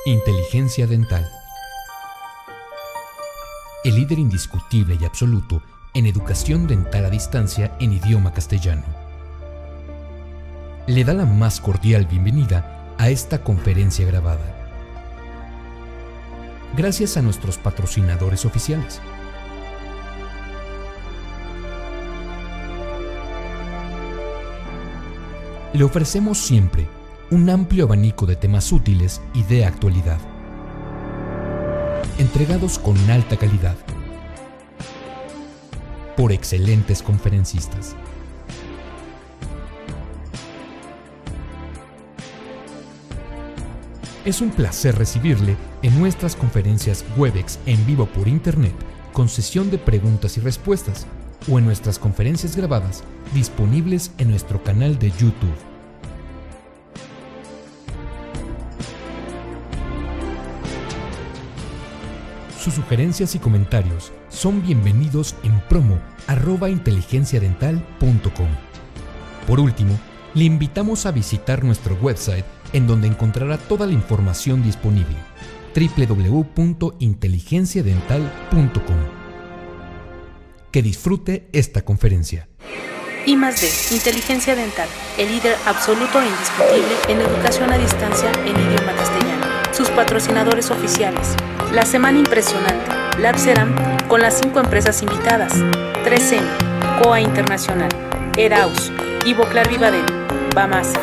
Inteligencia dental. El líder indiscutible y absoluto en educación dental a distancia en idioma castellano. Le da la más cordial bienvenida a esta conferencia grabada. Gracias a nuestros patrocinadores oficiales. Le ofrecemos siempre un amplio abanico de temas útiles y de actualidad, entregados con alta calidad, por excelentes conferencistas. Es un placer recibirle en nuestras conferencias Webex en vivo por Internet, con sesión de preguntas y respuestas, o en nuestras conferencias grabadas disponibles en nuestro canal de YouTube. Sus sugerencias y comentarios son bienvenidos en promo@inteligenciadental.com. Por último, le invitamos a visitar nuestro website, en donde encontrará toda la información disponible: www.inteligenciadental.com. Que disfrute esta conferencia. I+D, Inteligencia Dental, el líder absoluto e indiscutible en educación a distancia en idioma castellano. Sus patrocinadores oficiales: La Semana Impresionante, Labceram, con las 5 empresas invitadas, 3M, COA Internacional, Eraus, Ivoclar Vivadel, Bamas.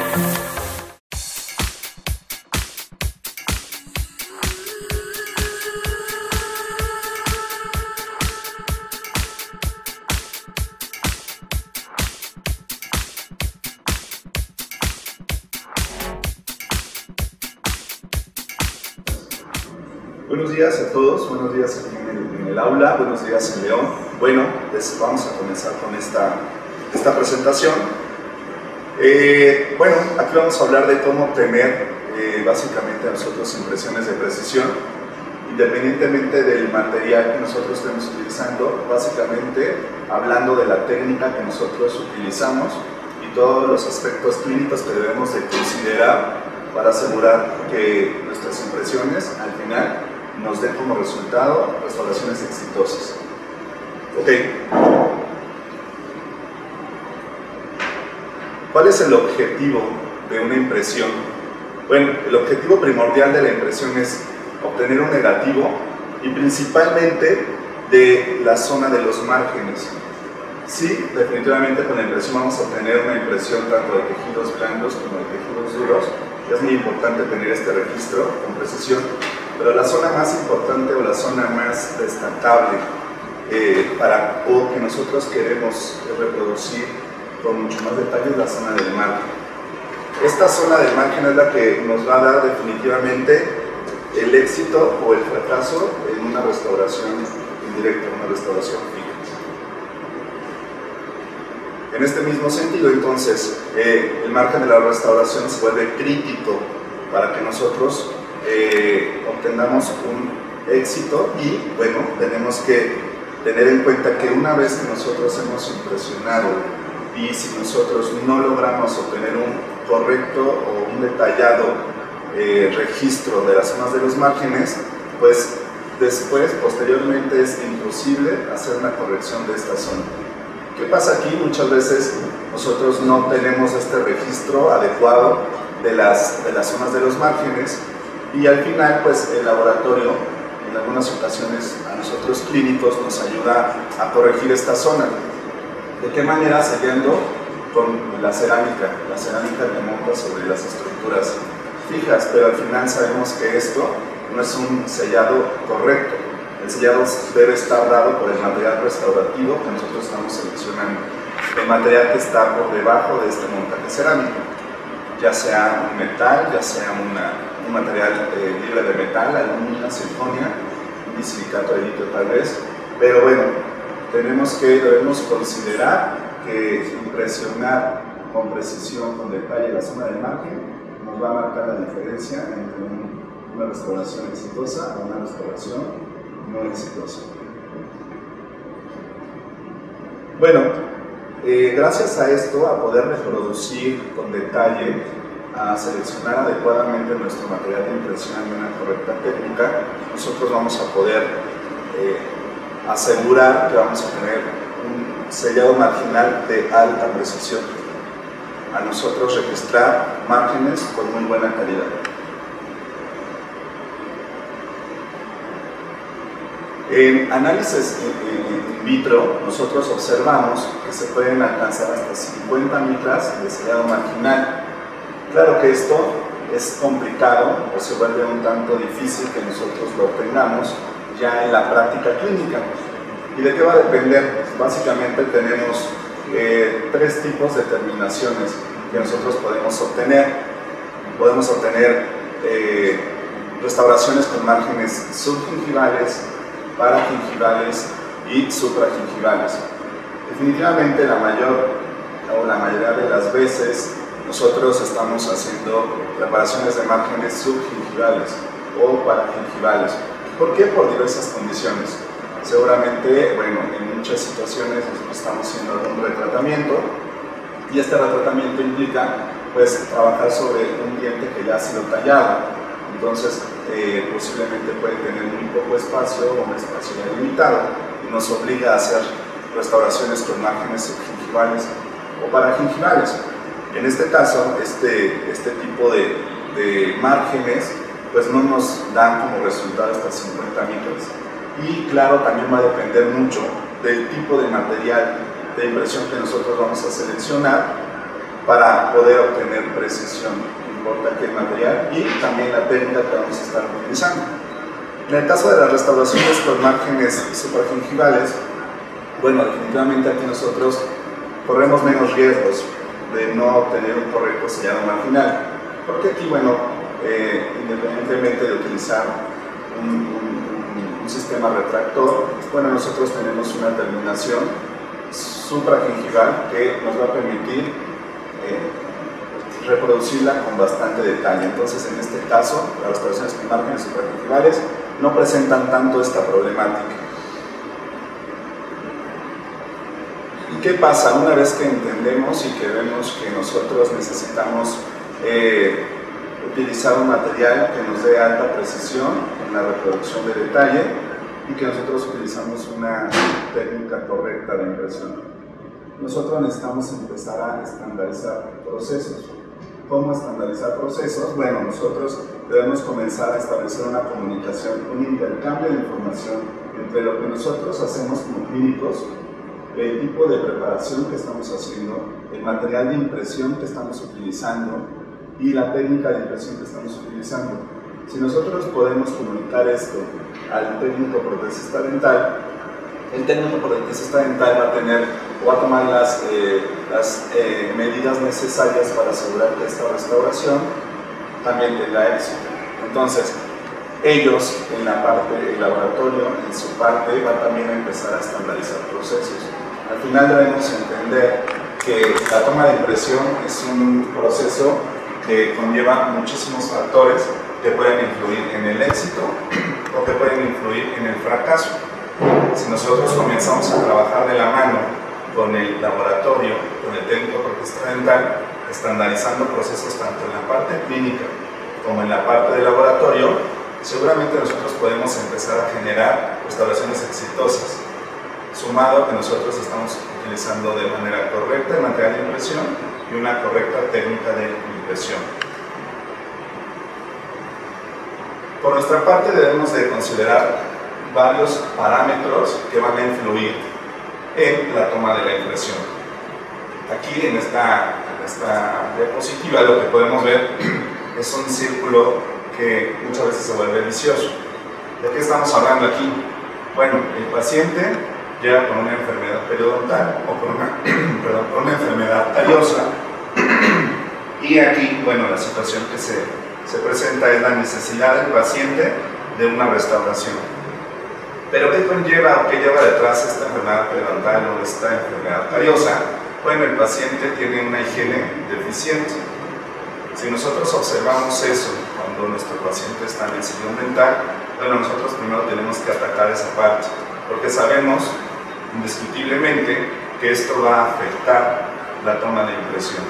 Buenos días a todos, buenos días aquí en el aula, buenos días en León. Bueno, pues vamos a comenzar con esta presentación. Aquí vamos a hablar de cómo obtener básicamente nosotros impresiones de precisión, independientemente del material que nosotros estemos utilizando, básicamente hablando de la técnica que nosotros utilizamos y todos los aspectos clínicos que debemos de considerar para asegurar que nuestras impresiones al final nos den como resultado restauraciones exitosas. Ok. ¿Cuál es el objetivo de una impresión? Bueno, el objetivo primordial de la impresión es obtener un negativo y principalmente de la zona de los márgenes. Sí, definitivamente con la impresión vamos a obtener una impresión tanto de tejidos blandos como de tejidos duros. Es muy importante tener este registro con precisión, pero la zona más importante o la zona más destacable o que nosotros queremos reproducir con mucho más detalle es la zona del margen. Esta zona del margen es la que nos va a dar definitivamente el éxito o el fracaso en una restauración indirecta, una restauración fija. En este mismo sentido, entonces, el margen de la restauración se vuelve crítico para que nosotros obtengamos un éxito y, bueno, tenemos que tener en cuenta que una vez que nosotros hemos impresionado y si nosotros no logramos obtener un correcto o un detallado registro de las zonas de los márgenes, pues después, posteriormente, es imposible hacer una corrección de esta zona. ¿Qué pasa aquí? Muchas veces nosotros no tenemos este registro adecuado de las zonas de los márgenes y al final pues el laboratorio en algunas ocasiones a nosotros clínicos nos ayuda a corregir esta zona. ¿De qué manera? Sellando con la cerámica que monta sobre las estructuras fijas, pero al final sabemos que esto no es un sellado correcto. El sellado debe estar dado por el material restaurativo que nosotros estamos seleccionando, el material que está por debajo de este montaje cerámico, ya sea un metal, ya sea un material libre de metal, aluminio, circonia, un silicato de litio tal vez, pero bueno, debemos considerar que impresionar con precisión, con detalle la zona del margen nos va a marcar la diferencia entre una restauración exitosa o una restauración no exitosa. Bueno, gracias a esto, a poder reproducir con detalle a seleccionar adecuadamente nuestro material de impresión y una correcta técnica, nosotros vamos a poder asegurar que vamos a tener un sellado marginal de alta precisión. A nosotros registrar márgenes con muy buena calidad. En análisis in vitro, nosotros observamos que se pueden alcanzar hasta 50 micras de sellado marginal. Claro que esto es complicado o se vuelve un tanto difícil que nosotros lo obtengamos ya en la práctica clínica. ¿Y de qué va a depender? Básicamente tenemos tres tipos de terminaciones que nosotros podemos obtener. Podemos obtener restauraciones con márgenes subgingivales, paragingivales y supragingivales. Definitivamente la mayoría de las veces nosotros estamos haciendo reparaciones de márgenes subgingivales o paragingivales. ¿Por qué? Por diversas condiciones. Seguramente, bueno, en muchas situaciones nosotros estamos haciendo algún retratamiento y este retratamiento implica pues trabajar sobre un diente que ya ha sido tallado. Entonces, posiblemente puede tener muy poco espacio o un espacio ya limitado y nos obliga a hacer restauraciones con márgenes subgingivales o paragingivales. En este caso, este tipo de márgenes pues no nos dan como resultado hasta 50 micras. Y claro, también va a depender mucho del tipo de material de impresión que nosotros vamos a seleccionar para poder obtener precisión. Importa que el material y también la técnica que vamos a estar utilizando. En el caso de las restauraciones con márgenes supragingivales, bueno, definitivamente aquí nosotros corremos menos riesgos de no obtener un correcto sellado marginal, porque aquí, bueno, independientemente de utilizar un sistema retractor, bueno, nosotros tenemos una terminación supragingival que nos va a permitir reproducirla con bastante detalle. Entonces, en este caso, las restauraciones con márgenes supragingivales no presentan tanto esta problemática. ¿Y qué pasa? Una vez que entendemos y que vemos que nosotros necesitamos utilizar un material que nos dé alta precisión en la reproducción de detalle y que nosotros utilizamos una técnica correcta de impresión, nosotros necesitamos empezar a estandarizar procesos. ¿Cómo estandarizar procesos? Bueno, nosotros debemos comenzar a establecer una comunicación, un intercambio de información entre lo que nosotros hacemos como clínicos, el tipo de preparación que estamos haciendo, el material de impresión que estamos utilizando y la técnica de impresión que estamos utilizando. Si nosotros podemos comunicar esto al técnico protesista dental, el técnico protesista dental va a tomar las medidas necesarias para asegurar que esta restauración también tenga éxito. Entonces, ellos en la parte del laboratorio, en su parte, van también a empezar a estandarizar procesos. Al final debemos entender que la toma de impresión es un proceso que conlleva muchísimos factores que pueden influir en el éxito o que pueden influir en el fracaso. Si nosotros comenzamos a trabajar de la mano con el laboratorio, con el técnico protesista dental, estandarizando procesos tanto en la parte clínica como en la parte del laboratorio, seguramente nosotros podemos empezar a generar restauraciones exitosas, sumado a que nosotros estamos utilizando de manera correcta el material de impresión y una correcta técnica de impresión. Por nuestra parte debemos de considerar varios parámetros que van a influir en la toma de la impresión. Aquí en esta diapositiva lo que podemos ver es un círculo que muchas veces se vuelve vicioso. ¿De qué estamos hablando aquí? Bueno, el paciente llega con una enfermedad periodontal o con una enfermedad callosa y aquí, bueno, la situación que se presenta es la necesidad del paciente de una restauración. Pero ¿qué conlleva o qué lleva detrás esta enfermedad periodontal o esta enfermedad callosa? Bueno, el paciente tiene una higiene deficiente. Si nosotros observamos eso cuando nuestro paciente está en el sillón dental, bueno, nosotros primero tenemos que atacar esa parte, porque sabemos indiscutiblemente que esto va a afectar la toma de impresión.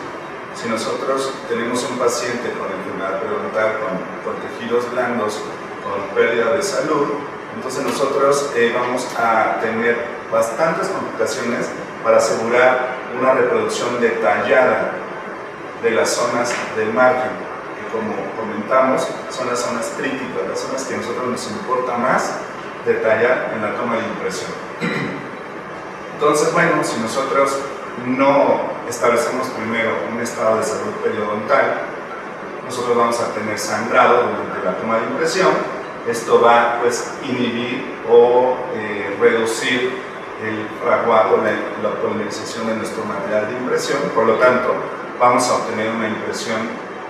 Si nosotros tenemos un paciente con enfermedad periodontal, con tejidos blandos, con pérdida de salud, entonces nosotros vamos a tener bastantes complicaciones para asegurar una reproducción detallada de las zonas del margen, que como comentamos son las zonas críticas, las zonas que a nosotros nos importa más detallar en la toma de impresión. Entonces, bueno, si nosotros no establecemos primero un estado de salud periodontal, nosotros vamos a tener sangrado durante la toma de impresión. Esto va pues inhibir o reducir el fraguado, la polimerización de nuestro material de impresión. Por lo tanto, vamos a obtener una impresión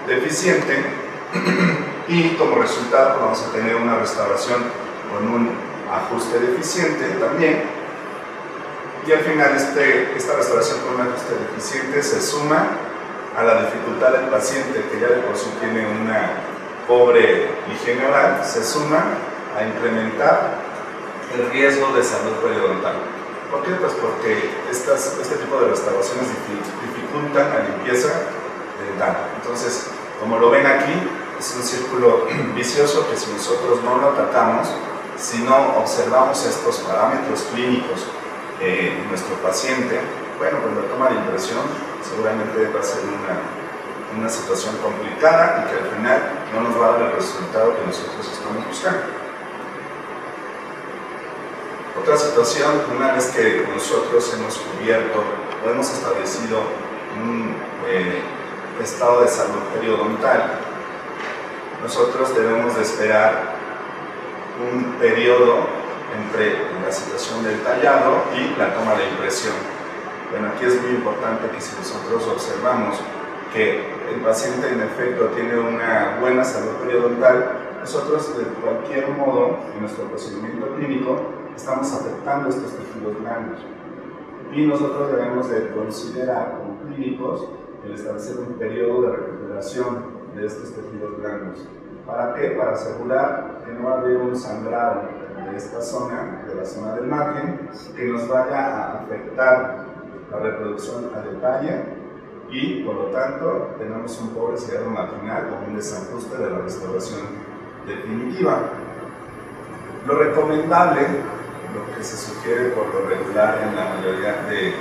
deficiente y como resultado vamos a tener una restauración con un ajuste deficiente también. Y al final esta restauración con un ajuste deficiente se suma a la dificultad del paciente, que ya de por sí tiene una pobre higiene oral, se suma a incrementar el riesgo de salud periodontal. ¿Por qué? Pues porque este tipo de restauraciones dificultan la limpieza dental. Entonces, como lo ven aquí, es un círculo vicioso que si nosotros no lo atacamos, si no observamos estos parámetros clínicos en nuestro paciente, bueno, pues la toma de impresión seguramente va a ser una situación complicada y que al final no nos va a dar el resultado que nosotros estamos buscando. Otra situación, una vez que nosotros hemos cubierto o hemos establecido un estado de salud periodontal, nosotros debemos de esperar un periodo entre la situación del tallado y la toma de impresión. Bueno, aquí es muy importante que si nosotros observamos que el paciente en efecto tiene una buena salud periodontal, nosotros de cualquier modo en nuestro procedimiento clínico estamos afectando estos tejidos blandos y nosotros debemos de considerar como clínicos el establecer un periodo de recuperación de estos tejidos blandos. ¿Para qué? Para asegurar que no va a haber un sangrado de esta zona, de la zona del margen, que nos vaya a afectar la reproducción a detalle y por lo tanto tenemos un pobre sellado marginal o un desajuste de la restauración definitiva. Lo recomendable, lo que se sugiere por lo regular en la mayoría de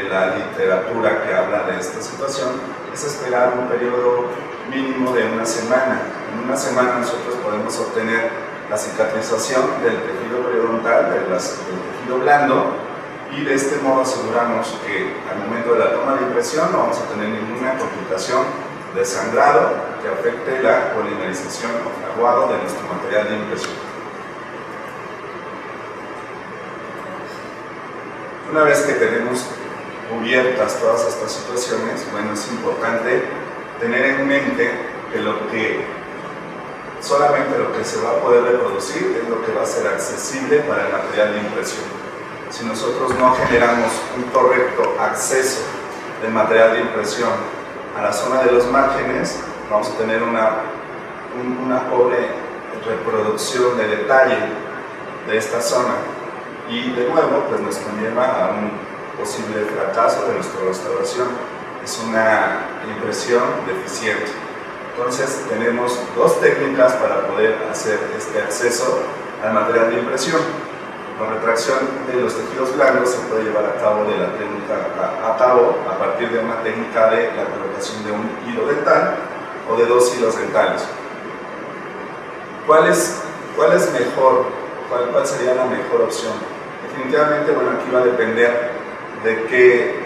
la literatura que habla de esta situación, es esperar un periodo mínimo de una semana. En una semana nosotros podemos obtener la cicatrización del tejido periodontal, del tejido blando, y de este modo aseguramos que al momento de la toma de impresión no vamos a tener ninguna complicación de sangrado que afecte la polimerización o fraguado de nuestro material de impresión. Una vez que tenemos cubiertas todas estas situaciones, bueno, es importante tener en mente que solamente lo que se va a poder reproducir es lo que va a ser accesible para el material de impresión. Si nosotros no generamos un correcto acceso del material de impresión a la zona de los márgenes, vamos a tener una pobre reproducción de detalle de esta zona y de nuevo pues nos conlleva a un posible fracaso de nuestra restauración. Es una impresión deficiente. Entonces tenemos dos técnicas para poder hacer este acceso al material de impresión. La retracción de los tejidos blandos se puede llevar a cabo a partir de una técnica de la colocación de un hilo dental o de dos hilos dentales. ¿Cuál es mejor? ¿Cuál sería la mejor opción? Definitivamente, bueno, aquí va a depender de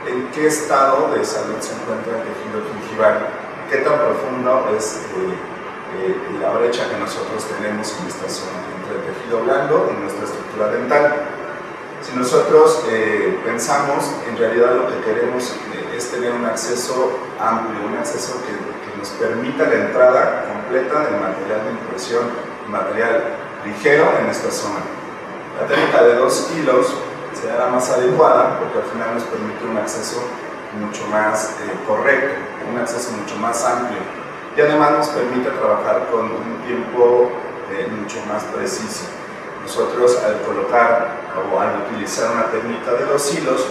en qué estado de salud se encuentra el tejido gingival, qué tan profundo es la brecha que nosotros tenemos en esta zona entre el tejido blando y nuestra estructura dental. Si nosotros pensamos, en realidad lo que queremos es tener un acceso amplio, un acceso que nos permita la entrada completa del material de impresión, material ligero en esta zona. La técnica de dos hilos será la más adecuada porque al final nos permite un acceso mucho más correcto, un acceso mucho más amplio y además nos permite trabajar con un tiempo mucho más preciso. Nosotros al colocar o al utilizar una técnica de dos hilos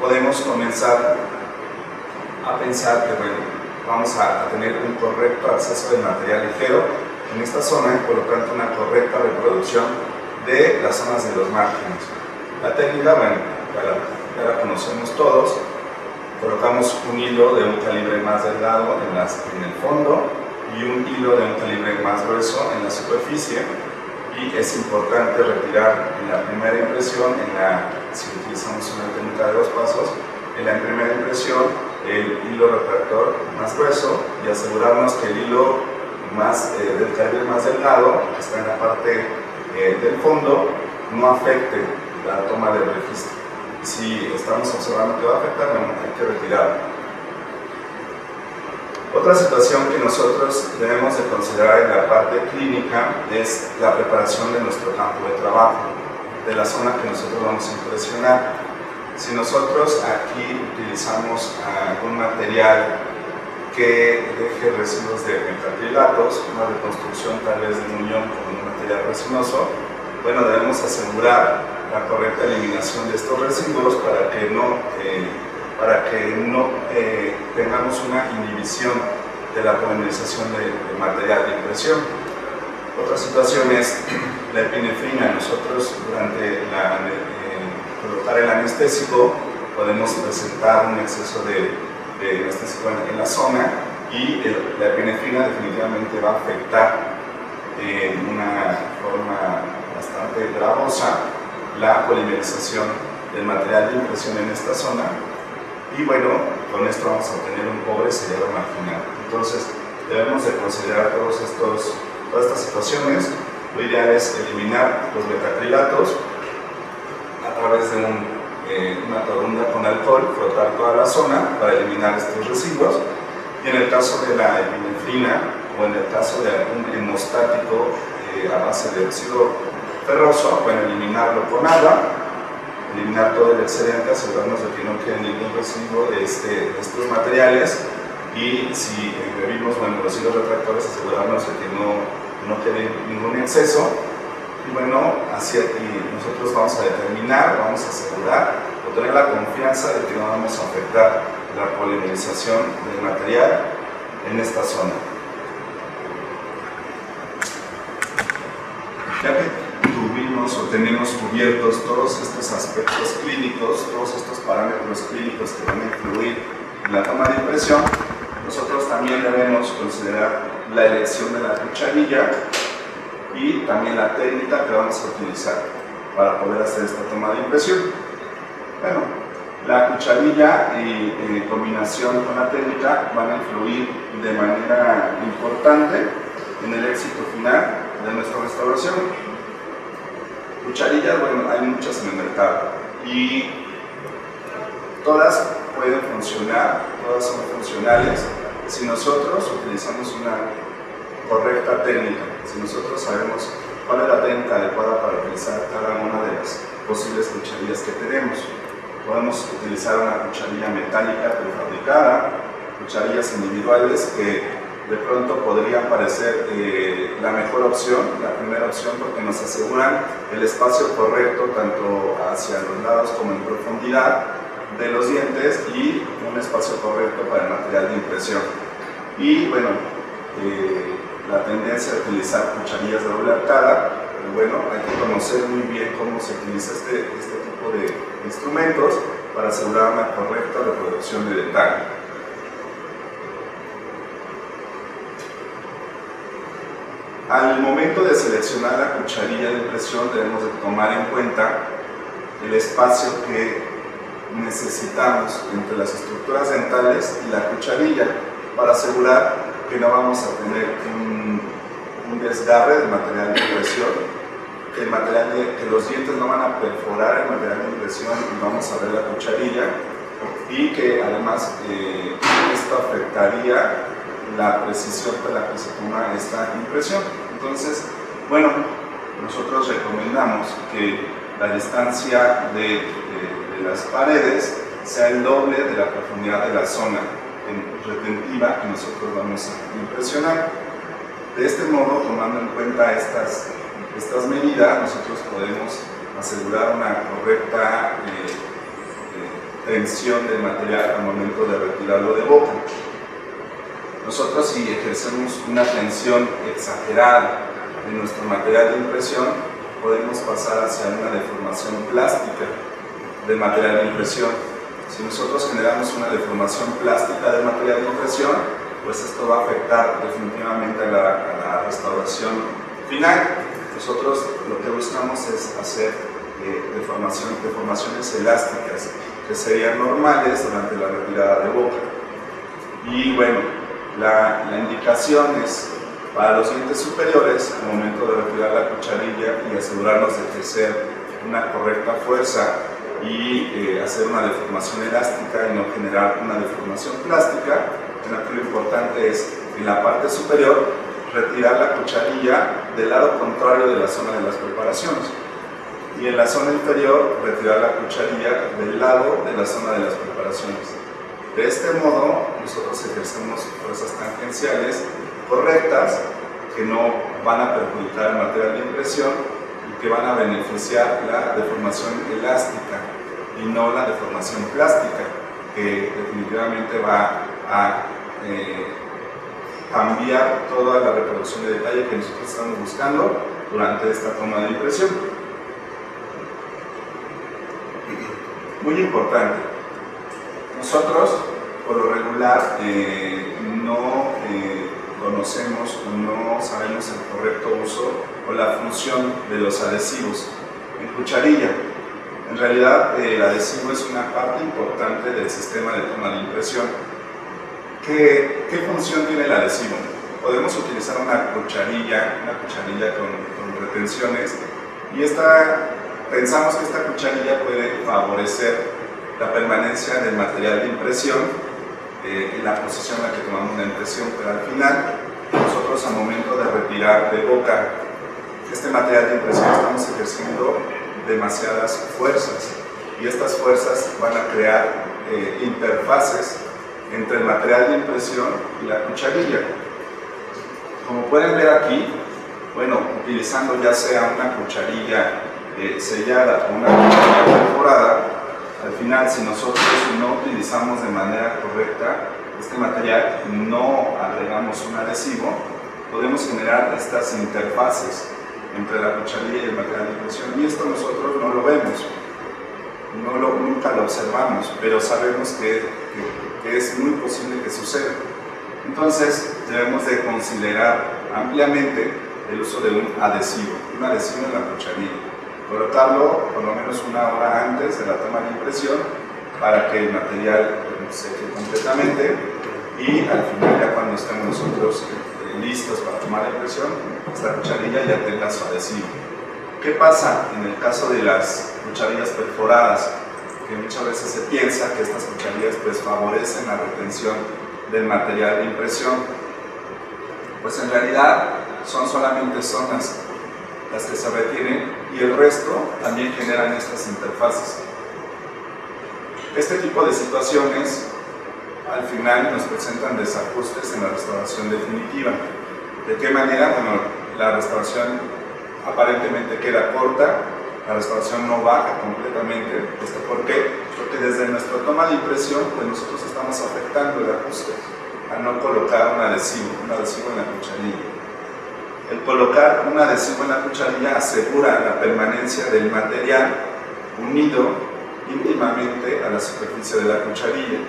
podemos comenzar a pensar que bueno, vamos a tener un correcto acceso del material ligero en esta zona y por lo tanto una correcta reproducción de las zonas de los márgenes. La técnica, bueno, ya la conocemos todos. Colocamos un hilo de un calibre más delgado en el fondo y un hilo de un calibre más grueso en la superficie, y es importante retirar en la primera impresión, si utilizamos una técnica de 2 pasos, en la primera impresión el hilo refractor más grueso y asegurarnos que el hilo del calibre más delgado, que está en la parte del fondo, no afecte la toma del registro. Si estamos observando que va a afectar, bueno, hay que retirarlo. Otra situación que nosotros debemos de considerar en la parte clínica es la preparación de nuestro campo de trabajo, de la zona que nosotros vamos a impresionar. Si nosotros aquí utilizamos algún material que deje residuos de metacrilatos, una reconstrucción tal vez de un ion con un material resinoso, bueno, debemos asegurar la correcta eliminación de estos residuos para que no tengamos una inhibición de la polimerización de material de impresión. Otra situación es la epinefrina. Nosotros durante colocar el anestésico podemos presentar un exceso de anestésico en la zona, y la epinefrina definitivamente va a afectar en una forma bastante gravosa la polimerización del material de impresión en esta zona, y bueno, con esto vamos a obtener un pobre sellado marginal. Entonces debemos de considerar todas estas situaciones. Lo ideal es eliminar los metacrilatos a través de una torunda con alcohol, frotar toda la zona para eliminar estos residuos, y en el caso de la epinefrina o en el caso de algún hemostático a base de óxido ferroso, bueno, eliminarlo con agua, eliminar todo el excedente, asegurarnos de que no quede ningún residuo de estos materiales, y si bebimos, bueno, los hilos refractores, asegurarnos de que no quede ningún exceso. Y bueno, así aquí nosotros vamos a determinar, vamos a asegurar o tener la confianza de que no vamos a afectar la polimerización del material en esta zona. Ya que tuvimos o tenemos cubiertos todos estos aspectos clínicos, todos estos parámetros clínicos que van a influir en la toma de impresión, nosotros también debemos considerar la elección de la cucharilla y también la técnica que vamos a utilizar para poder hacer esta toma de impresión. Bueno, la cucharilla y combinación con la técnica van a influir de manera importante en el éxito final de nuestra restauración. Cucharillas, bueno, hay muchas en el mercado y todas pueden funcionar, todas son funcionales si nosotros utilizamos una correcta técnica, si nosotros sabemos cuál es la técnica adecuada para utilizar cada una de las posibles cucharillas que tenemos. Podemos utilizar una cucharilla metálica prefabricada, cucharillas individuales que de pronto podrían parecer la mejor opción, la primera opción, porque nos aseguran el espacio correcto tanto hacia los lados como en profundidad de los dientes y un espacio correcto para el material de impresión. Y bueno, la tendencia a utilizar cucharillas de doble arcada, bueno, hay que conocer muy bien cómo se utiliza este tipo de instrumentos para asegurar una correcta reproducción de detalle. Al momento de seleccionar la cucharilla de impresión debemos de tomar en cuenta el espacio que necesitamos entre las estructuras dentales y la cucharilla para asegurar que no vamos a tener un desgarre del material de impresión, que los dientes no van a perforar el material de impresión y vamos a ver la cucharilla, y que además esto afectaría la precisión con la que se toma esta impresión. Entonces, bueno, nosotros recomendamos que la distancia de las paredes sea el doble de la profundidad de la zona retentiva que nosotros vamos a impresionar. De este modo, tomando en cuenta estas medidas, nosotros podemos asegurar una correcta tensión del material al momento de retirarlo de boca. Nosotros, si ejercemos una tensión exagerada en nuestro material de impresión, podemos pasar hacia una deformación plástica del material de impresión. Si nosotros generamos una deformación plástica del material de impresión, pues esto va a afectar definitivamente a la restauración final. Nosotros lo que buscamos es hacer deformaciones elásticas que serían normales durante la retirada de boca. Y bueno, la indicación es para los dientes superiores, al momento de retirar la cucharilla y asegurarnos de ejercer una correcta fuerza y hacer una deformación elástica y no generar una deformación plástica. Lo importante es, en la parte superior, retirar la cucharilla del lado contrario de la zona de las preparaciones, y en la zona inferior retirar la cucharilla del lado de la zona de las preparaciones. De este modo nosotros ejercemos fuerzas tangenciales correctas que no van a perjudicar el material de impresión y que van a beneficiar la deformación elástica y no la deformación plástica, que definitivamente va a cambiar toda la reproducción de detalle que nosotros estamos buscando durante esta toma de impresión. Muy importante, nosotros por lo regular no conocemos o no sabemos el correcto uso o la función de los adhesivos en cucharilla. En realidad el adhesivo es una parte importante del sistema de toma de impresión. ¿Qué función tiene el adhesivo? Podemos utilizar una cucharilla con retenciones, y pensamos que esta cucharilla puede favorecer la permanencia del material de impresión en la posición en la que tomamos la impresión, pero al final nosotros, al momento de retirar de boca este material de impresión, estamos ejerciendo demasiadas fuerzas, y estas fuerzas van a crear interfaces entre el material de impresión y la cucharilla. Como pueden ver aquí, bueno, utilizando ya sea una cucharilla sellada o una cucharilla perforada, al final, si nosotros no utilizamos de manera correcta este material, no agregamos un adhesivo, podemos generar estas interfaces entre la cucharilla y el material de impresión, y esto nosotros no lo vemos, nunca lo observamos, pero sabemos que es muy posible que suceda. Entonces debemos de considerar ampliamente el uso de un adhesivo en la cucharilla, colocarlo por lo menos una hora antes de la toma de impresión para que el material seque completamente, y al final, ya cuando estemos nosotros listos para tomar la impresión, esta cucharilla ya tenga su adhesivo. ¿Qué pasa en el caso de las cucharillas perforadas? Que muchas veces se piensa que estas cucharillas pues favorecen la retención del material de impresión. Pues en realidad son solamente zonas las que se retienen, y el resto también generan estas interfaces. Este tipo de situaciones al final nos presentan desajustes en la restauración definitiva. ¿De qué manera? Bueno, la restauración aparentemente queda corta, la restauración no baja completamente. ¿Esto por qué? Porque desde nuestra toma de impresión, pues nosotros estamos afectando el ajuste al no colocar un adhesivo en la cucharilla. El colocar un adhesivo en la cucharilla asegura la permanencia del material unido íntimamente a la superficie de la cucharilla,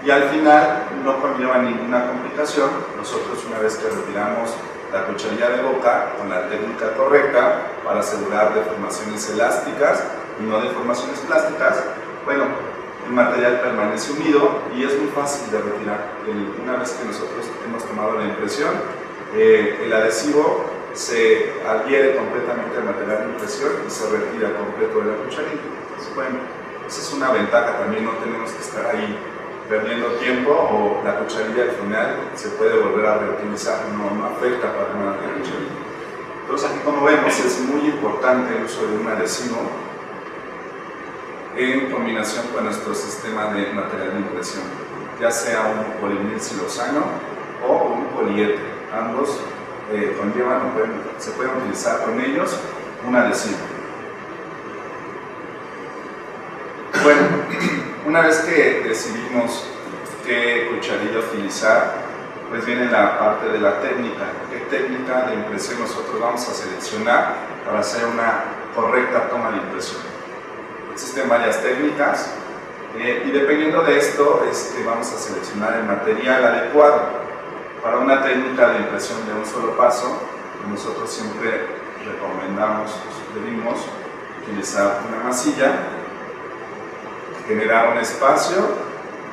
y al final no conlleva ninguna complicación. Nosotros, una vez que retiramos la cucharilla de boca con la técnica correcta para asegurar deformaciones elásticas y no deformaciones plásticas, bueno, el material permanece unido y es muy fácil de retirar. Una vez que nosotros hemos tomado la impresión, el adhesivo se adhiere completamente al material de impresión y se retira completo de la cucharilla. Entonces, bueno, esa es una ventaja también, no tenemos que estar ahí perdiendo tiempo, o la cucharilla al final se puede volver a reutilizar, no afecta para nada la cucharilla. Entonces aquí, como vemos, es muy importante el uso de un adhesivo en combinación con nuestro sistema de material de impresión, ya sea un polivinil silosano o un poliéter. Ambos conllevan, se pueden utilizar con ellos un adhesivo. Bueno, Una vez que decidimos qué cucharilla utilizar, pues viene la parte de la técnica. ¿Qué técnica de impresión nosotros vamos a seleccionar para hacer una correcta toma de impresión? Existen varias técnicas y dependiendo de esto es que vamos a seleccionar el material adecuado. Para una técnica de impresión de un solo paso, nosotros siempre recomendamos, sugerimos utilizar una masilla, generar un espacio,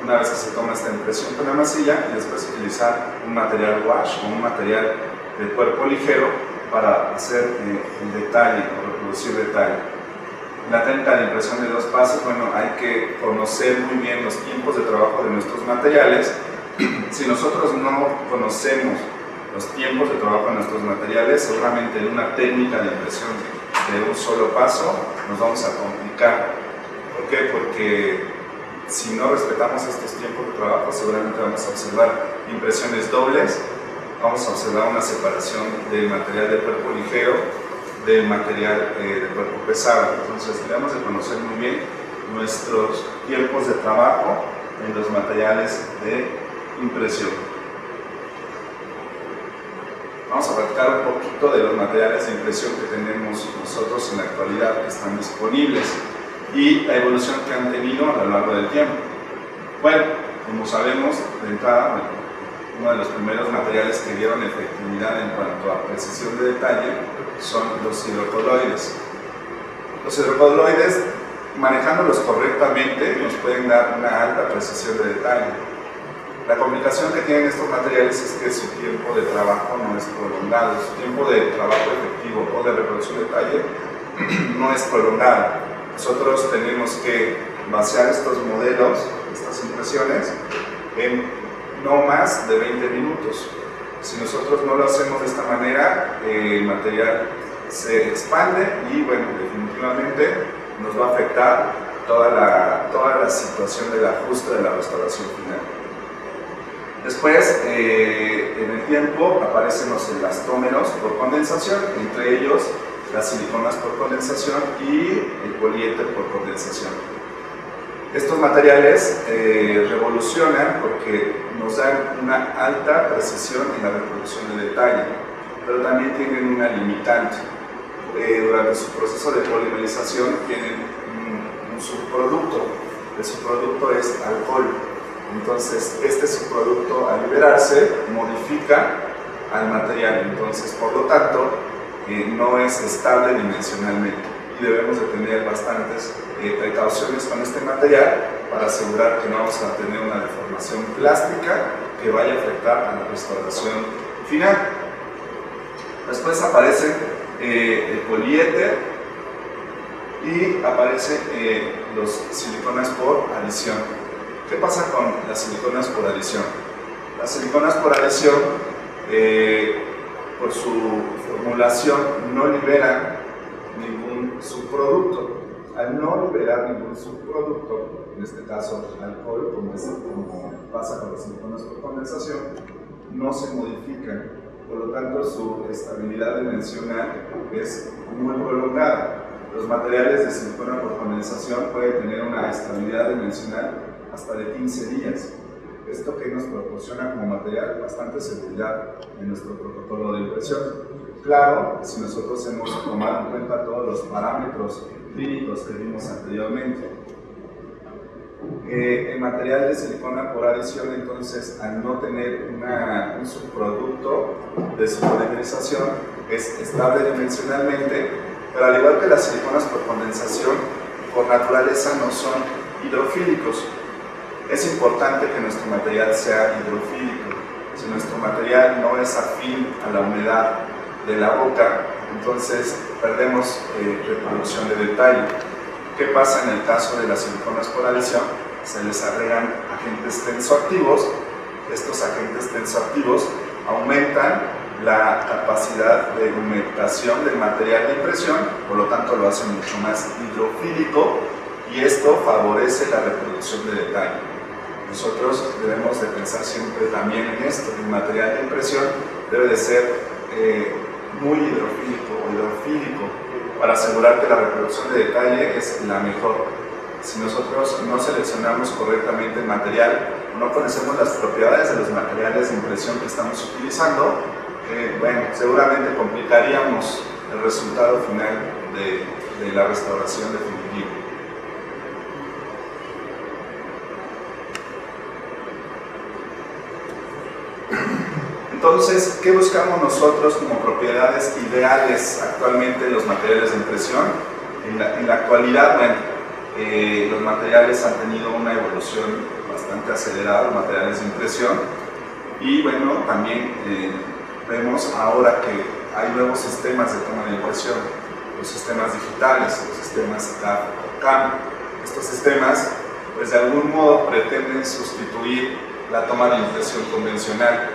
una vez que se toma esta impresión con la masilla, y después utilizar un material wash o un material de cuerpo ligero para hacer el detalle o reproducir detalle. En la técnica de impresión de 2 pasos, bueno, hay que conocer muy bien los tiempos de trabajo de nuestros materiales. Si nosotros no conocemos los tiempos de trabajo de nuestros materiales, seguramente en una técnica de impresión de un solo paso nos vamos a complicar. ¿Por qué? Porque si no respetamos estos tiempos de trabajo, seguramente vamos a observar impresiones dobles, vamos a observar una separación del material de cuerpo ligero del material de cuerpo pesado. Entonces debemos de conocer muy bien nuestros tiempos de trabajo en los materiales de impresión. Vamos a platicar un poquito de los materiales de impresión que tenemos nosotros en la actualidad que están disponibles y la evolución que han tenido a lo largo del tiempo. Bueno, como sabemos, de entrada, uno de los primeros materiales que dieron efectividad en cuanto a precisión de detalle son los hidrocoloides. Los hidrocoloides, manejándolos correctamente, nos pueden dar una alta precisión de detalle. La complicación que tienen estos materiales es que su tiempo de trabajo no es prolongado, su tiempo de trabajo efectivo o de reproducción de detalle no es prolongado. Nosotros tenemos que vaciar estos modelos, estas impresiones, en no más de 20 minutos. Si nosotros no lo hacemos de esta manera, el material se expande y, bueno, definitivamente nos va a afectar toda la situación del ajuste de la restauración final. Después, en el tiempo, aparecen los elastómeros por condensación, entre ellos las siliconas por condensación y el poliéter por condensación. Estos materiales revolucionan porque nos dan una alta precisión en la reproducción de detalle, pero también tienen una limitante. Durante su proceso de polimerización tienen un subproducto. El subproducto es alcohol. Entonces, este subproducto, al liberarse, modifica al material. Entonces, por lo tanto, no es estable dimensionalmente. Y debemos de tener bastantes precauciones con este material para asegurar que no vamos a tener una deformación plástica que vaya a afectar a la restauración final. Después aparece el poliéter y aparecen los siliconas por adición. ¿Qué pasa con las siliconas por adición? Las siliconas por adición, por su formulación, no liberan ningún subproducto. Al no liberar ningún subproducto, en este caso alcohol, como pasa con las siliconas por condensación, no se modifican. Por lo tanto, su estabilidad dimensional es muy prolongada. Los materiales de silicona por condensación pueden tener una estabilidad dimensional hasta de 15 días. Esto que nos proporciona como material bastante seguridad en nuestro protocolo de impresión. Claro, si nosotros hemos tomado en cuenta todos los parámetros clínicos que vimos anteriormente. El material de silicona por adición, entonces, al no tener un subproducto de su polimerización, es estable dimensionalmente, pero al igual que las siliconas por condensación, por naturaleza no son hidrofílicos. Es importante que nuestro material sea hidrofílico. Si nuestro material no es afín a la humedad de la boca, entonces perdemos reproducción de detalle. ¿Qué pasa en el caso de las siliconas por adición? Se les agregan agentes tensoactivos. Estos agentes tensoactivos aumentan la capacidad de humectación del material de impresión, por lo tanto lo hace mucho más hidrofílico y esto favorece la reproducción de detalle. Nosotros debemos de pensar siempre también en esto. El material de impresión debe de ser muy hidrofílico o hidrofílico para asegurar que la reproducción de detalle es la mejor. si nosotros no seleccionamos correctamente el material, no conocemos las propiedades de los materiales de impresión que estamos utilizando, bueno, seguramente complicaríamos el resultado final de la restauración definitiva. Entonces, ¿qué buscamos nosotros como propiedades ideales actualmente de los materiales de impresión? En la actualidad, bueno, los materiales han tenido una evolución bastante acelerada, los materiales de impresión, y bueno, también vemos ahora que hay nuevos sistemas de toma de impresión, los sistemas digitales, los sistemas CAD-CAM. Estos sistemas, pues de algún modo pretenden sustituir la toma de impresión convencional.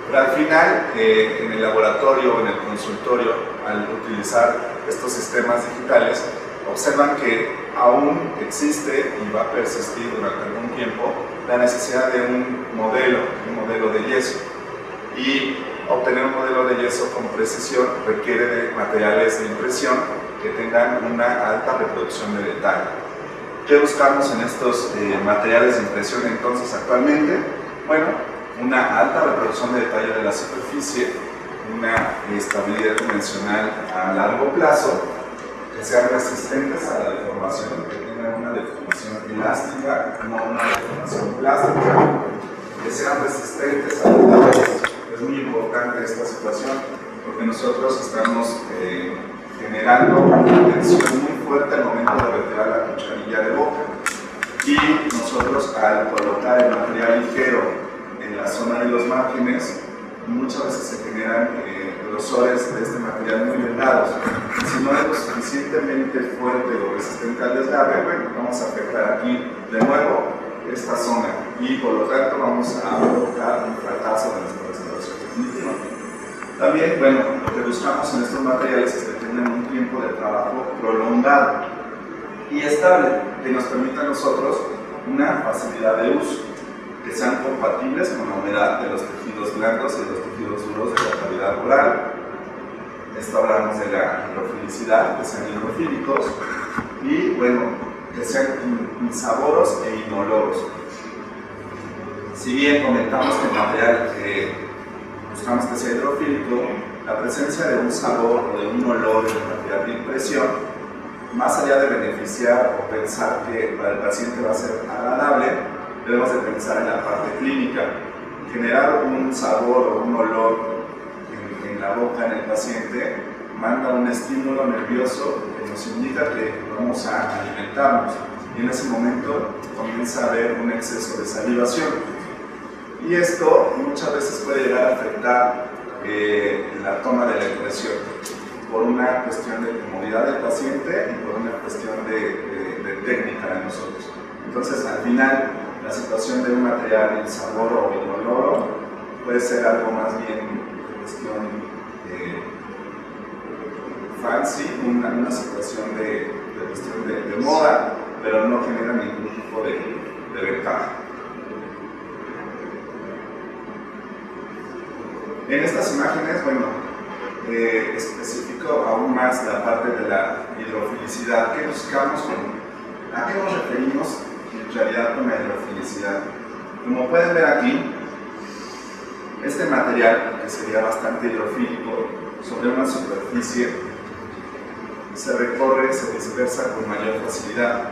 Pero al final, en el laboratorio o en el consultorio, al utilizar estos sistemas digitales, observan que aún existe y va a persistir durante algún tiempo la necesidad de un modelo de yeso. Y obtener un modelo de yeso con precisión requiere de materiales de impresión que tengan una alta reproducción de detalle. ¿Qué buscamos en estos materiales de impresión entonces actualmente? Bueno, una alta reproducción de detalle de la superficie, una estabilidad dimensional a largo plazo, que sean resistentes a la deformación, que tengan una deformación elástica, no una deformación plástica, que sean resistentes a detalles. Es muy importante esta situación porque nosotros estamos generando una tensión muy fuerte al momento de retirar la cucharilla de boca, y nosotros al colocar el material ligero en la zona de los márgenes, muchas veces se generan grosores de este material muy delgados. Si no es lo suficientemente fuerte o resistente al desgarre, bueno, vamos a afectar aquí de nuevo esta zona y por lo tanto vamos a provocar un fracaso de nuestra restauración definitiva. También, bueno, lo que buscamos en estos materiales es que tengan un tiempo de trabajo prolongado y estable, que nos permita a nosotros una facilidad de uso, que sean compatibles con la humedad de los tejidos blandos y de los tejidos duros de la cavidad oral. Esto hablamos de la hidrofilicidad, que sean hidrofílicos y, bueno, que sean insaboros e inoloros. Si bien comentamos que el material buscamos que sea hidrofílico, la presencia de un sabor o de un olor en el material de impresión, más allá de beneficiar o pensar que para el paciente va a ser agradable, debemos de pensar en la parte clínica. Generar un sabor o un olor en la boca en el paciente manda un estímulo nervioso que nos indica que vamos a alimentarnos, y en ese momento comienza a haber un exceso de salivación, y esto muchas veces puede llegar a afectar la toma de la impresión por una cuestión de comodidad del paciente y por una cuestión de técnica de nosotros. Entonces, al final, la situación de un material insaboro o inoloro puede ser algo más bien de cuestión fancy, una situación de cuestión de moda, pero no genera ningún tipo de ventaja. En estas imágenes, bueno, especifico aún más la parte de la hidrofilicidad. ¿Qué buscamos? ¿A qué nos referimos en realidad con la hidrofilicidad? Como pueden ver aquí, este material, que sería bastante hidrofílico, sobre una superficie se recorre, se dispersa con mayor facilidad,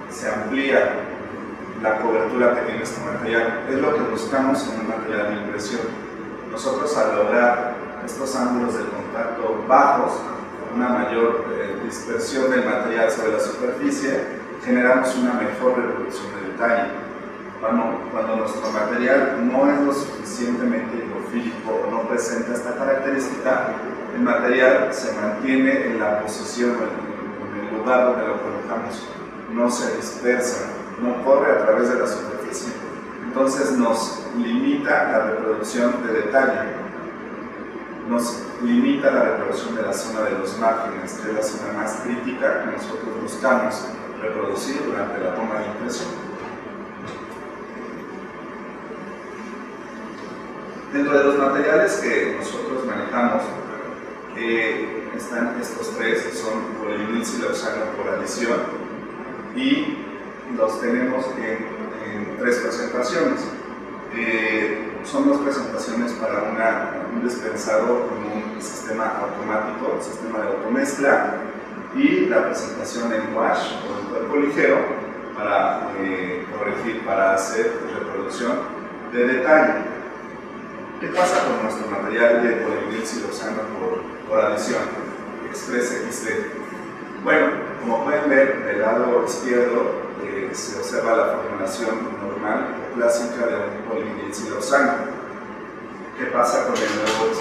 se amplía la cobertura que tiene este material. Es lo que buscamos en un material de impresión. Nosotros, al lograr estos ángulos de contacto bajos, una mayor dispersión del material sobre la superficie, generamos una mejor reproducción de detalle. Cuando nuestro material no es lo suficientemente hidrofílico o no presenta esta característica, el material se mantiene en la posición, en el lugar donde lo colocamos, no se dispersa, no corre a través de la superficie. Entonces nos limita la reproducción de detalle, nos limita la reproducción de la zona de los márgenes, que es la zona más crítica que nosotros buscamos reproducir durante la toma de impresión. Dentro de los materiales que nosotros manejamos, están estos tres, que son polivinil siloxano por adición y los tenemos en 3 presentaciones. Son 2 presentaciones para un dispensador con un sistema automático, un sistema de automezcla, y la presentación en wash o en cuerpo ligero para corregir, para hacer reproducción de detalle. ¿Qué pasa con nuestro material de polivinilsiloxano por adición? Express XD. Bueno, como pueden ver, del lado izquierdo se observa la formulación normal o clásica de un polivinilsiloxano. ¿Qué pasa con el nuevo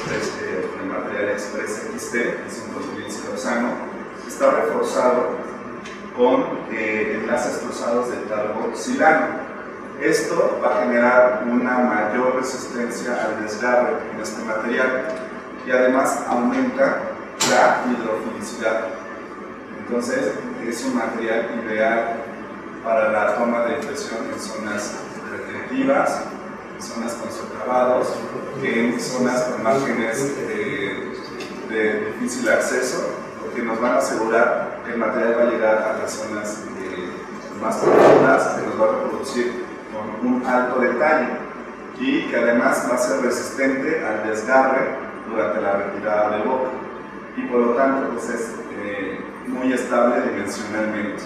con el material Express XD? Que es un polivinilsiloxano. Está reforzado con enlaces cruzados de carboxilano. Esto va a generar una mayor resistencia al desgarre en este material y además aumenta la hidrofilicidad. Entonces es un material ideal para la toma de impresión en zonas retentivas, en zonas con socavados, en zonas con márgenes de difícil acceso, porque nos van a asegurar que el material va a llegar a las zonas más profundas, que nos va a reproducir con un alto detalle y que además va a ser resistente al desgarre durante la retirada de boca y por lo tanto pues es muy estable dimensionalmente.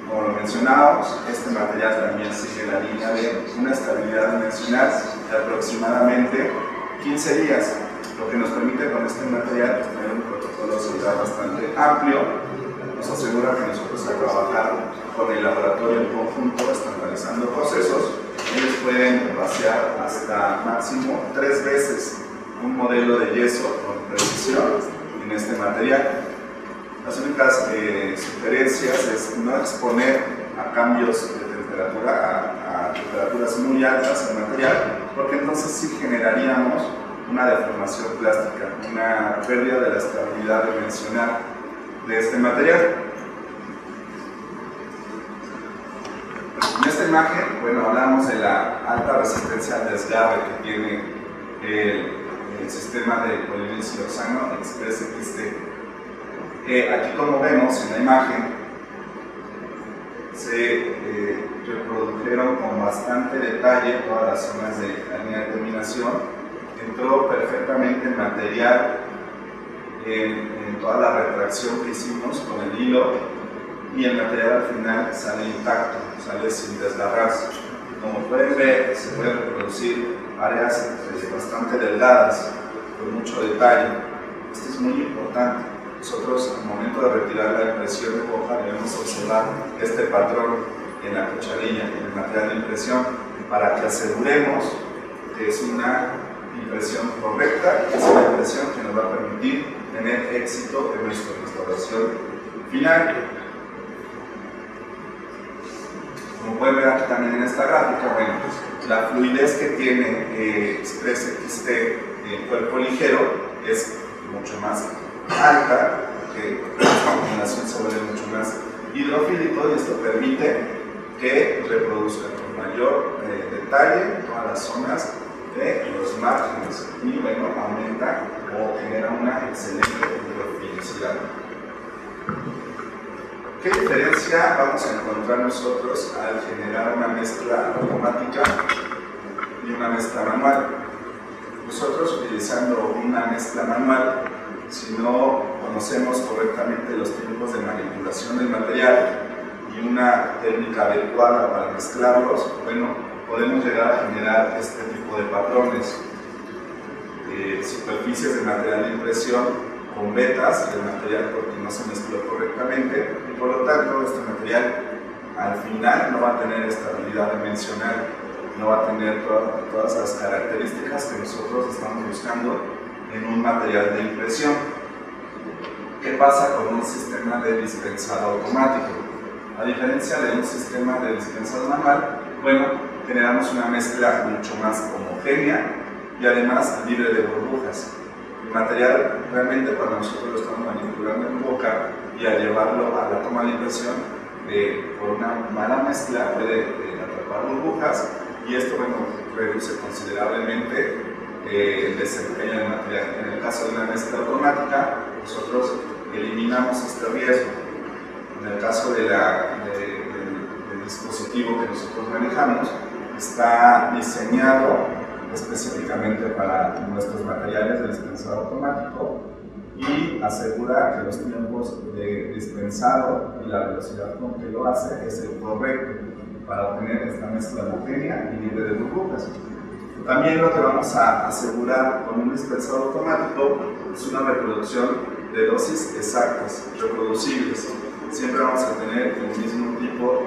Como lo mencionábamos, este material también sigue la línea de una estabilidad dimensional de aproximadamente 15 días, lo que nos permite con este material tener un protocolo de seguridad bastante amplio. Nos asegura que nosotros al trabajar con el laboratorio en conjunto, estandarizando procesos, ellos pueden vaciar hasta máximo 3 veces un modelo de yeso con precisión en este material. Las únicas sugerencias es no exponer a cambios de temperatura, a temperaturas muy altas el material, porque entonces sí generaríamos una deformación plástica, una pérdida de la estabilidad dimensional de este material. En esta imagen, bueno, hablamos de la alta resistencia al desgarre que tiene el sistema de polivinilsiloxano Express XD. Aquí, como vemos en la imagen, se reprodujeron con bastante detalle todas las zonas de la línea de terminación. Entró perfectamente el material en toda la retracción que hicimos con el hilo y el material al final sale intacto, sale sin desgarrarse. Como pueden ver, se pueden reproducir áreas bastante delgadas, con mucho detalle. Esto es muy importante. Nosotros, al momento de retirar la impresión de hoja, debemos observar este patrón en la cucharilla, en el material de impresión, para que aseguremos que es una impresión correcta, que es una impresión que nos va a permitir tener éxito en nuestra restauración final. Como pueden ver aquí también en esta gráfica, bueno, pues, la fluidez que tiene Express XD en cuerpo ligero es mucho más alta, porque la combinación se vuelve mucho más hidrofílico y esto permite que reproduzca con mayor detalle todas las zonas de los márgenes y bueno, aumenta o genera una excelente hidrofilicidad. ¿Qué diferencia vamos a encontrar nosotros al generar una mezcla automática y una mezcla manual? Nosotros, utilizando una mezcla manual, si no conocemos correctamente los tiempos de manipulación del material y una técnica adecuada para mezclarlos, bueno, podemos llegar a generar este tipo de patrones. Superficies de material de impresión con vetas del material porque no se mezcló correctamente y por lo tanto este material al final no va a tener estabilidad dimensional, no va a tener todas las características que nosotros estamos buscando en un material de impresión. ¿Qué pasa con un sistema de dispensado automático? A diferencia de un sistema de dispensado manual, bueno, generamos una mezcla mucho más homogénea y además libre de burbujas. El material realmente cuando nosotros lo estamos manipulando en boca y al llevarlo a la toma de impresión, por una mala mezcla puede atrapar burbujas y esto bueno, reduce considerablemente el desempeño del material. En el caso de una mezcla automática, nosotros eliminamos este riesgo. En el caso del dispositivo que nosotros manejamos está diseñado específicamente para nuestros materiales de dispensado automático y asegura que los tiempos de dispensado y la velocidad con que lo hace es el correcto para obtener esta mezcla homogénea y libre de burbujas. También lo que vamos a asegurar con un dispensado automático es una reproducción de dosis exactas, reproducibles. Siempre vamos a tener el mismo tipo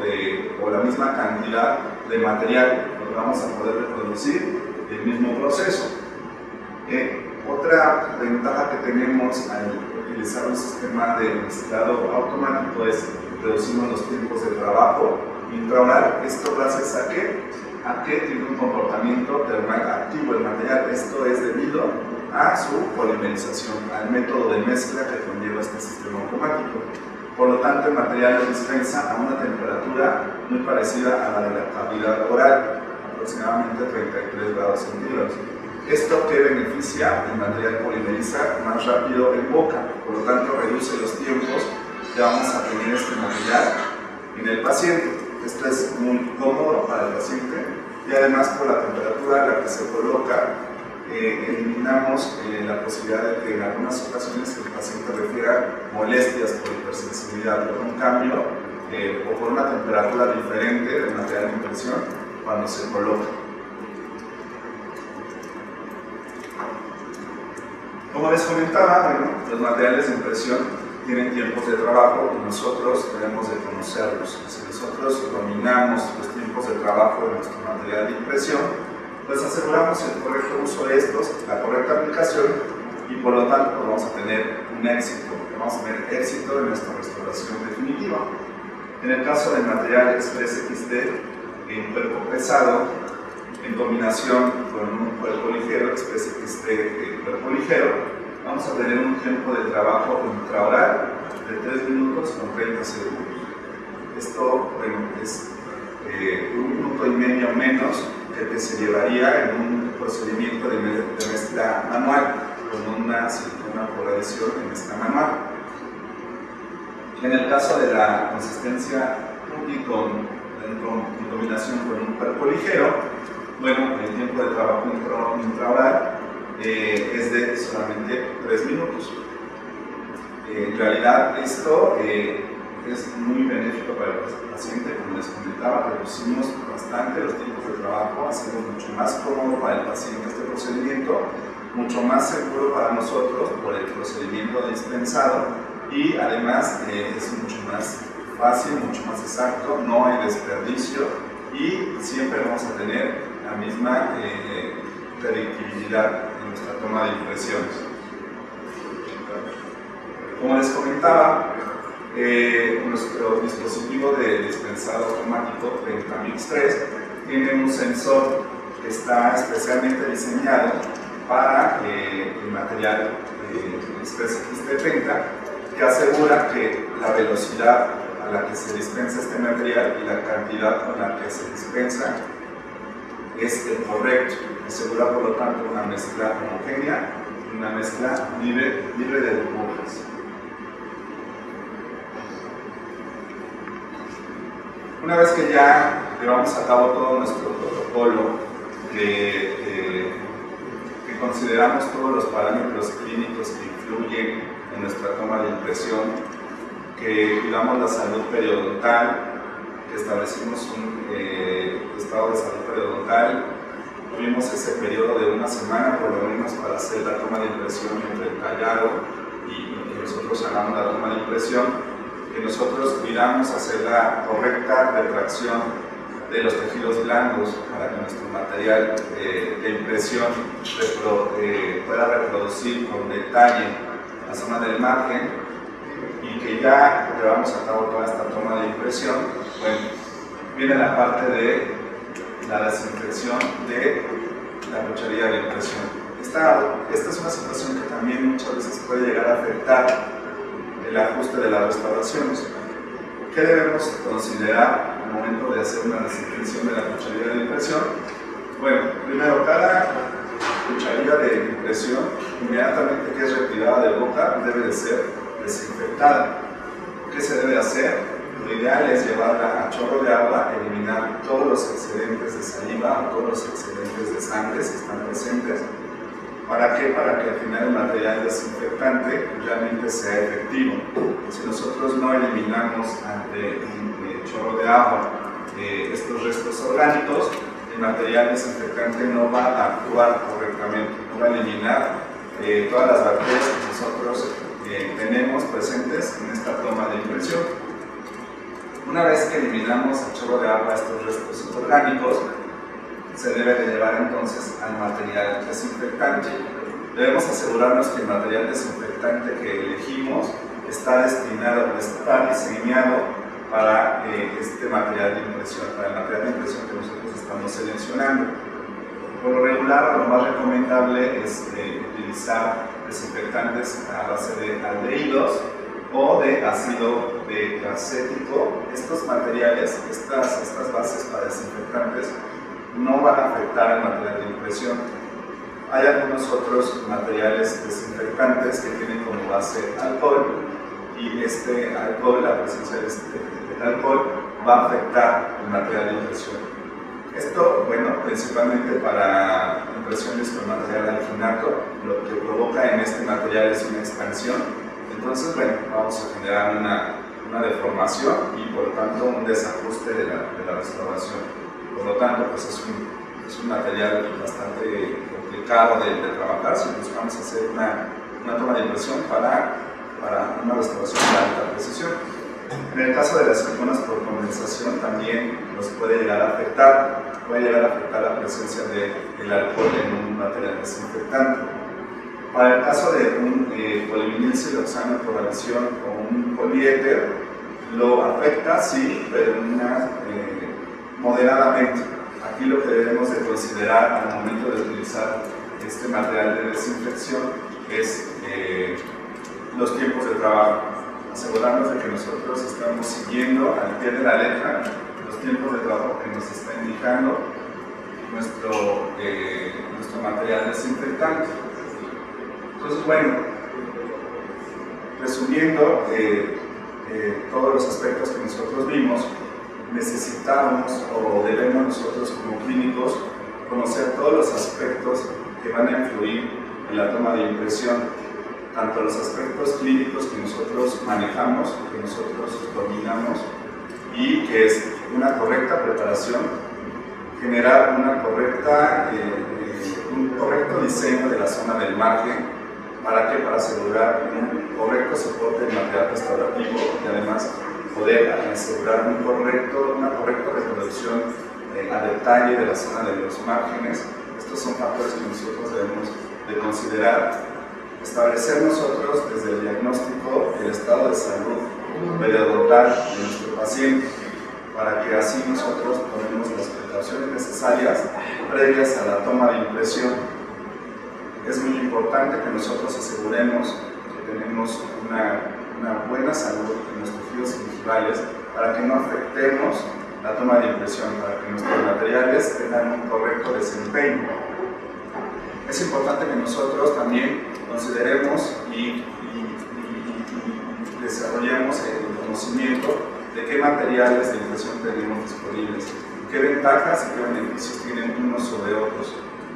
o la misma cantidad de material, porque vamos a poder reproducir el mismo proceso. Otra ventaja que tenemos al utilizar un sistema de mezclado automático es reducimos los tiempos de trabajo intraoral. Esto gracias a que tiene un comportamiento termal activo el material. Esto es debido a su polimerización, al método de mezcla que conlleva este sistema automático. Por lo tanto, el material lo dispensa a una temperatura muy parecida a la de la cavidad oral, aproximadamente 33 grados centígrados. Esto que beneficia, el material polimeriza más rápido en boca, por lo tanto reduce los tiempos que vamos a tener este material en el paciente. Esto es muy cómodo para el paciente y además por la temperatura a la que se coloca eliminamos la posibilidad de que en algunas ocasiones el paciente refiera molestias por hipersensibilidad, por un cambio o por una temperatura diferente del material de impresión cuando se coloca. Como les comentaba, bueno, los materiales de impresión tienen tiempos de trabajo y nosotros debemos de conocerlos. Si nosotros dominamos los tiempos de trabajo de nuestro material de impresión, pues aseguramos el correcto uso de estos, la correcta aplicación y por lo tanto vamos a tener un éxito, vamos a tener éxito en nuestra restauración definitiva. En el caso del material Express XT en cuerpo pesado, en combinación con un cuerpo ligero, Express XT en cuerpo ligero, vamos a tener un tiempo de trabajo intraoral de 3 minutos con 30 segundos. Esto, bueno, es 1 minuto y medio menos que se llevaría en un procedimiento de mezcla manual con una silicona por adhesión en mezcla manual. En el caso de la consistencia y en combinación con un cuerpo ligero, bueno, el tiempo de trabajo intraoral es de solamente 3 minutos. En realidad esto es muy benéfico para el paciente, como les comentaba, reducimos bastante los tiempos de trabajo, hacemos mucho más cómodo para el paciente este procedimiento, mucho más seguro para nosotros por el procedimiento dispensado y además es mucho más fácil, mucho más exacto, no hay desperdicio y siempre vamos a tener la misma predictibilidad en nuestra toma de impresiones. Como les comentaba, nuestro dispositivo de dispensado automático Ventamix 3 tiene un sensor que está especialmente diseñado para el material Express XT30 que asegura que la velocidad a la que se dispensa este material y la cantidad con la que se dispensa es el correcto, asegura por lo tanto una mezcla homogénea, una mezcla libre de burbujas. Una vez que ya llevamos a cabo todo nuestro protocolo, que consideramos todos los parámetros clínicos que influyen en nuestra toma de impresión, que cuidamos la salud periodontal, que establecimos un estado de salud periodontal, tuvimos ese periodo de una semana por lo menos para hacer la toma de impresión entre el tallado y que nosotros hagamos la toma de impresión, que nosotros cuidamos hacer la correcta retracción de los tejidos blandos para que nuestro material de impresión pueda reproducir con detalle la zona del margen y que ya llevamos a cabo toda esta toma de impresión. Bueno, viene la parte de la desinfección de la cucharilla de impresión. Esta es una situación que también muchas veces puede llegar a afectar el ajuste de las restauraciones. ¿Qué debemos considerar al momento de hacer una desinfección de la cucharilla de impresión? Bueno, primero, cada cucharilla de impresión, inmediatamente que es retirada de boca, debe de ser desinfectada. ¿Qué se debe hacer? lo ideal es llevarla a chorro de agua, eliminar todos los excedentes de saliva o todos los excedentes de sangre si están presentes. ¿Para qué? Para que al final el material desinfectante realmente sea efectivo. Si nosotros no eliminamos ante un chorro de agua estos restos orgánicos, el material desinfectante no va a actuar correctamente, no va a eliminar todas las bacterias que nosotros tenemos presentes en esta toma de impresión. Una vez que eliminamos a chorro de agua estos restos orgánicos, se debe de llevar entonces al material desinfectante. Debemos asegurarnos que el material desinfectante que elegimos está destinado, está diseñado para este material de impresión, para el material de impresión que nosotros estamos seleccionando. Por lo regular, lo más recomendable es utilizar desinfectantes a base de aldehídos o de ácido acético. Estos materiales, estas bases para desinfectantes, no van a afectar al material de impresión. Hay algunos otros materiales desinfectantes que tienen como base alcohol, y este alcohol, la presencia del alcohol, va a afectar el material de impresión. Esto, bueno, principalmente para impresiones con material alginato, lo que provoca en este material es una expansión. Entonces, bueno, vamos a generar una deformación y por lo tanto un desajuste de la restauración. Por lo tanto, pues es un material bastante complicado de trabajar si buscamos hacer una toma de impresión para una restauración de alta precisión. En el caso de las siliconas por condensación también nos puede llegar a afectar la presencia del alcohol en un material desinfectante. Para el caso de un polivinil siloxano por adición o un poliéter, lo afecta, sí, pero moderadamente. Aquí lo que debemos de considerar al momento de utilizar este material de desinfección es los tiempos de trabajo. Asegurarnos de que nosotros estamos siguiendo al pie de la letra los tiempos de trabajo que nos está indicando nuestro material desinfectante. Entonces, bueno, resumiendo todos los aspectos que nosotros vimos, necesitamos o debemos nosotros como clínicos conocer todos los aspectos que van a influir en la toma de impresión, tanto los aspectos clínicos que nosotros manejamos, que nosotros dominamos, y que es una correcta preparación, generar un correcto diseño de la zona del margen. ¿Para qué? Para asegurar un correcto soporte del material restaurativo y además poder asegurar una correcta reproducción a detalle de la zona de los márgenes. Estos son factores que nosotros debemos de considerar. Establecer nosotros desde el diagnóstico el estado de salud periodontal de nuestro paciente, para que así nosotros tomemos las precauciones necesarias previas a la toma de impresión. Es muy importante que nosotros aseguremos que tenemos una buena salud en los tejidos gingivales para que no afectemos la toma de impresión, para que nuestros materiales tengan un correcto desempeño. Es importante que nosotros también consideremos y desarrollemos el conocimiento de qué materiales de impresión tenemos disponibles, qué ventajas y qué beneficios tienen unos sobre otros,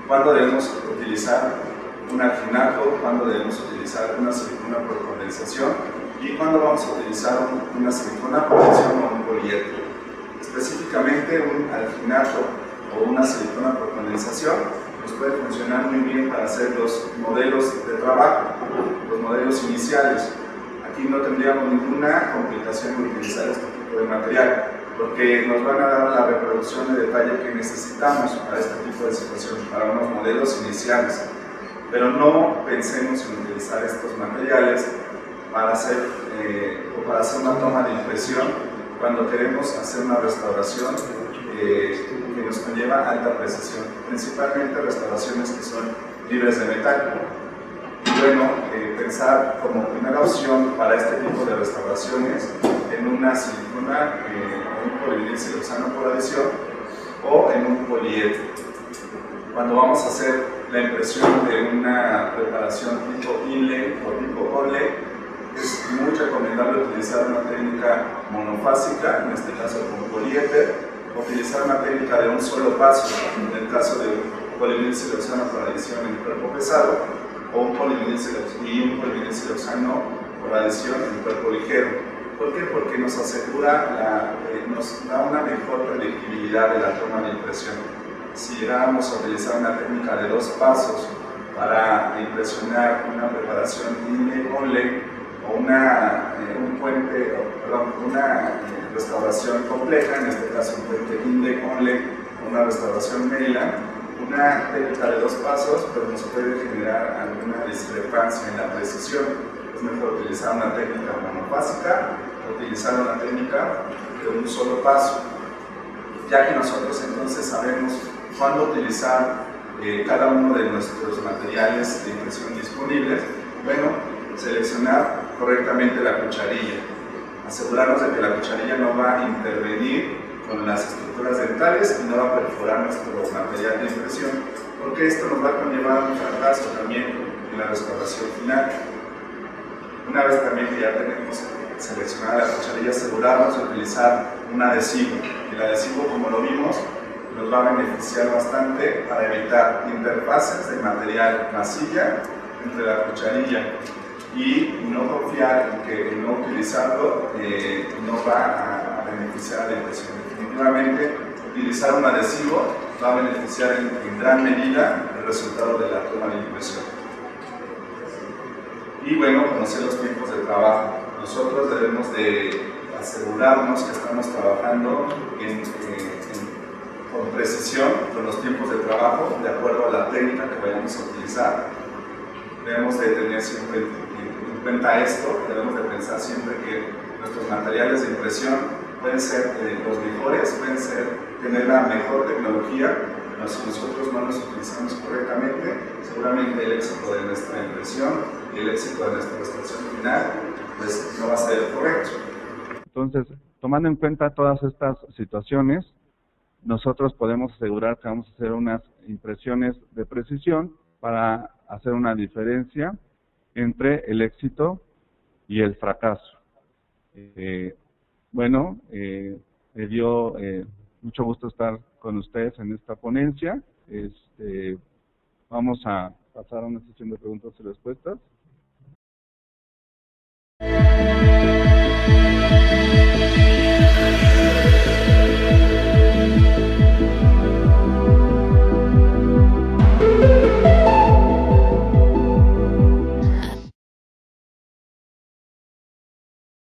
cuándo debemos utilizar un alginato, cuándo debemos utilizar una silicona por condensación y cuándo vamos a utilizar una silicona por adición o un poliéter. Específicamente un alginato o una silicona por condensación nos puede funcionar muy bien para hacer los modelos de trabajo, los modelos iniciales. Aquí no tendríamos ninguna complicación en utilizar este tipo de material, porque nos van a dar la reproducción de detalle que necesitamos para este tipo de situaciones, para unos modelos iniciales. Pero no pensemos en utilizar estos materiales para hacer una toma de impresión cuando queremos hacer una restauración que nos conlleva alta precisión, principalmente restauraciones que son libres de metal. Y bueno, pensar como primera opción para este tipo de restauraciones en una silicona, un polivinil siloxano por adición o en un poliéter. Cuando vamos a hacer la impresión de una preparación tipo inlay o tipo onlay, es es muy recomendable utilizar una técnica monofásica, en este caso con poliéter, o utilizar una técnica de un solo paso, en el caso de un polivinilsiloxano para adición en cuerpo pesado, o un polivinilsiloxano por adición en cuerpo ligero. ¿Por qué? Porque nos asegura, nos da una mejor predictibilidad de la toma de impresión. Si llegáramos a utilizar una técnica de 2 pasos para impresionar una preparación INDE-ONLE o una restauración compleja, en este caso un puente INDE-ONLE o una restauración Maryland, una técnica de 2 pasos pues nos puede generar alguna discrepancia en la precisión. Es mejor utilizar una técnica monofásica o utilizar una técnica de un solo paso, ya que nosotros entonces sabemos cuándo utilizar cada uno de nuestros materiales de impresión disponibles. Bueno, seleccionar correctamente la cucharilla, asegurarnos de que la cucharilla no va a intervenir con las estructuras dentales y no va a perforar nuestro material de impresión, porque esto nos va a conllevar un fracaso también en la restauración final. Una vez también que ya tenemos seleccionada la cucharilla, asegurarnos de utilizar un adhesivo. El adhesivo, como lo vimos, nos va a beneficiar bastante para evitar interfaces de material masilla entre la cucharilla y no confiar en que el no utilizarlo no va a beneficiar a la impresión. Definitivamente, utilizar un adhesivo va a beneficiar en gran medida el resultado de la toma de impresión. Y bueno, conocer los tiempos de trabajo. Nosotros debemos de asegurarnos que estamos trabajando con precisión con los tiempos de trabajo de acuerdo a la técnica que vayamos a utilizar. Debemos de tener siempre en cuenta esto, debemos de pensar siempre que nuestros materiales de impresión pueden ser los mejores, pueden tener la mejor tecnología, pero si nosotros no los utilizamos correctamente, seguramente el éxito de nuestra impresión y el éxito de nuestra restauración final pues no va a ser el correcto. Entonces, tomando en cuenta todas estas situaciones, nosotros podemos asegurar que vamos a hacer unas impresiones de precisión para hacer una diferencia entre el éxito y el fracaso. Me dio mucho gusto estar con ustedes en esta ponencia. Vamos a pasar a una sesión de preguntas y respuestas.